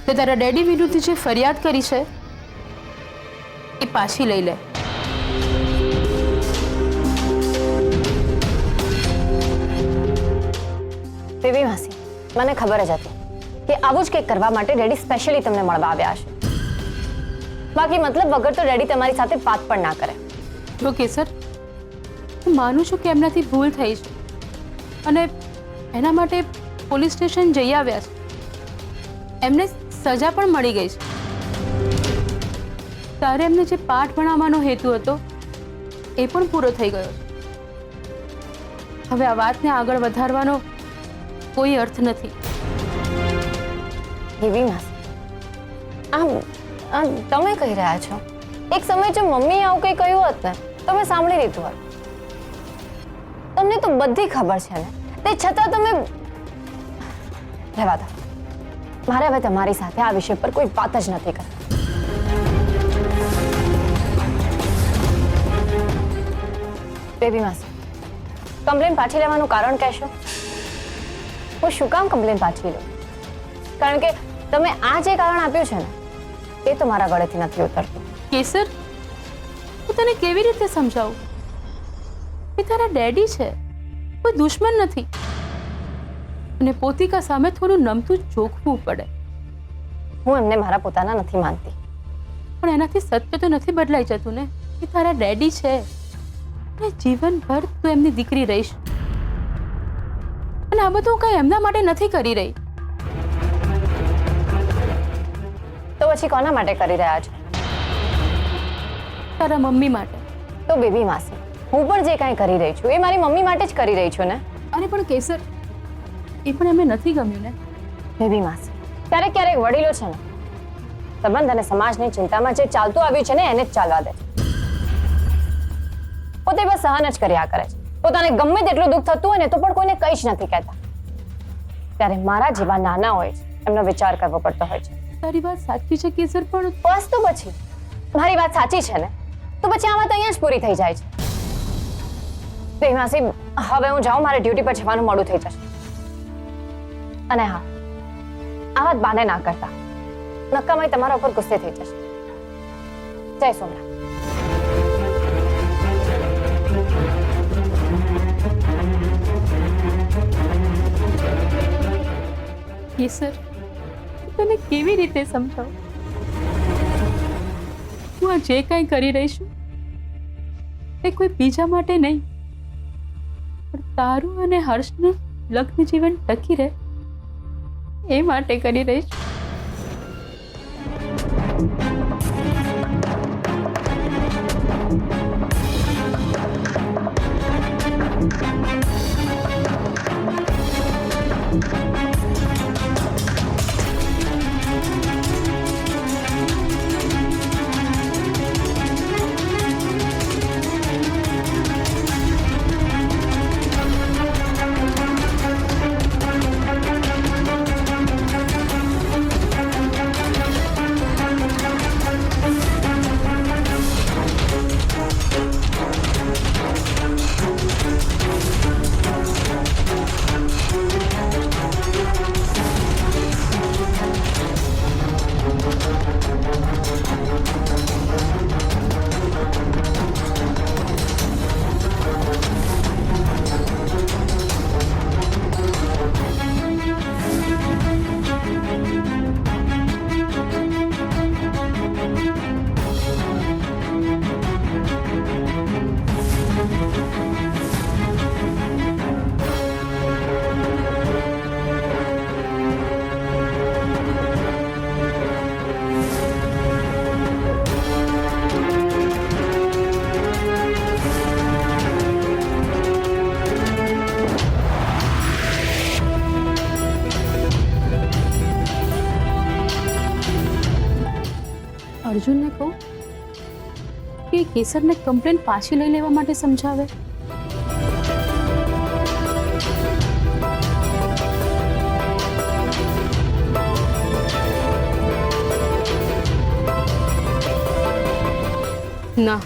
તે તારા ડેડી વિરુદ્ધ જે ફરિયાદ કરી છે એ પાછી લઈ લે. બેબી માસી, મને ખબર જ હતી કે આવું જ કંઈક કરવા માટે ડેડી સ્પેશિયલી તમને મળવા આવ્યા હશે. બાકી મતલબ વગર તો ડેડી તમારી સાથે વાત પણ ના કરે. જો કેસર, હું માનું છું કે એમનાથી ભૂલ થઈ છે અને એના માટે પોલીસ સ્ટેશન જઈ આવ્યા છે. એમને સજા પણ મળી ગઈ છે. તારે એમને જે પાઠ ભણાવવાનો હેતુ હતો એ પણ પૂરો થઈ ગયો છે. હવે આ વાતને આગળ વધારવાનો કોઈ અર્થ નથી. બેબી માસી, આમ તમે કહી રહ્યા છો, એક સમય જો મમ્મીએ આવું કંઈ કહ્યું હોત ને તો મેં સાંભળી લીધું હોત. તમને તો બધી ખબર છે ને, તે છતાં તમે રહેવા દો. મારે હવે તમારી સાથે આ વિષય પર કોઈ વાત જ નથી કરવી. બેબી માસી, કમ્પ્લેન પાછી લેવાનું કારણ કહેશો? હું શું કામ કમ્પ્લેન પાછી લઉં? કારણ કે તમે આ જે કારણ આપ્યું છે ને એ તો મારા ગળેથી નથી ઉતરતું. કેસર, હું તને કેવી રીતે સમજાવું? એ તારા ડેડી છે, કોઈ દુશ્મન નથી. અને પોતિકા સામે થોડું નમતું જોખવું પડે. હું એમને મારા પોતાના નથી માનતી. પણ એનાથી સત્ય તો નથી બદલાઈ જતું ને. એ તારા ડેડી છે અને જીવનભર તું એમની દીકરી રહીશ. અને આ બધું કઈ એમના માટે નથી કરી રહી. તો પછી કોના માટે કરી રહ્યા છો? તારા મમ્મી માટે. તો બેબી માસી, હું પણ જે કાંઈ કરી રહી છું એ મારી મમ્મી માટે જ કરી રહી છું ને. અરે પણ કેસર, એ પણ એમને નથી ગમ્યું ને. બેબી માસી, ક્યારેક ક્યારેક વડીલો છે ને સંબંધ અને સમાજની ચિંતામાં જે ચાલતું આવ્યું છે ને એને જ ચાલવા દે છે. પોતે બસ સહન જ કર્યા કરે છે. પોતાને ગમે તેટલું દુઃખ થતું હોય ને તો પણ કોઈને કંઈ જ નથી કહેતા. ત્યારે મારા જેવા નાના હોય છે એમનો વિચાર કરવો પડતો હોય છે. તારી વાત સાચી છે કેસર, પણ બસ તો પછી મારી વાત સાચી છે ને તો પછી આ વાત અહીંયા જ પૂરી થઈ જાય છે. બેબી માસી, હવે હું જાઉં, મારે ડ્યુટી પર જવાનું મોડું થઈ જશે. અને હા, આ વાત બાને ના કરતા, નક્કામાં તમારા ઉપર ગુસ્સે થઈ જશે. જય સોમનાથ. કેસર, તને કેવી રીતે સમજાવું? હું આ જે કંઈ કરી રહી છું એ કોઈ બીજા માટે નહીં, પણ તારું અને હર્ષનું લગ્ન જીવન ટકી રહે એ માટે કરી રહી છું. અર્જુનને કહું કે કેસરને કમ્પ્લેન પાછી લઈ લેવા માટે સમજાવે. ના,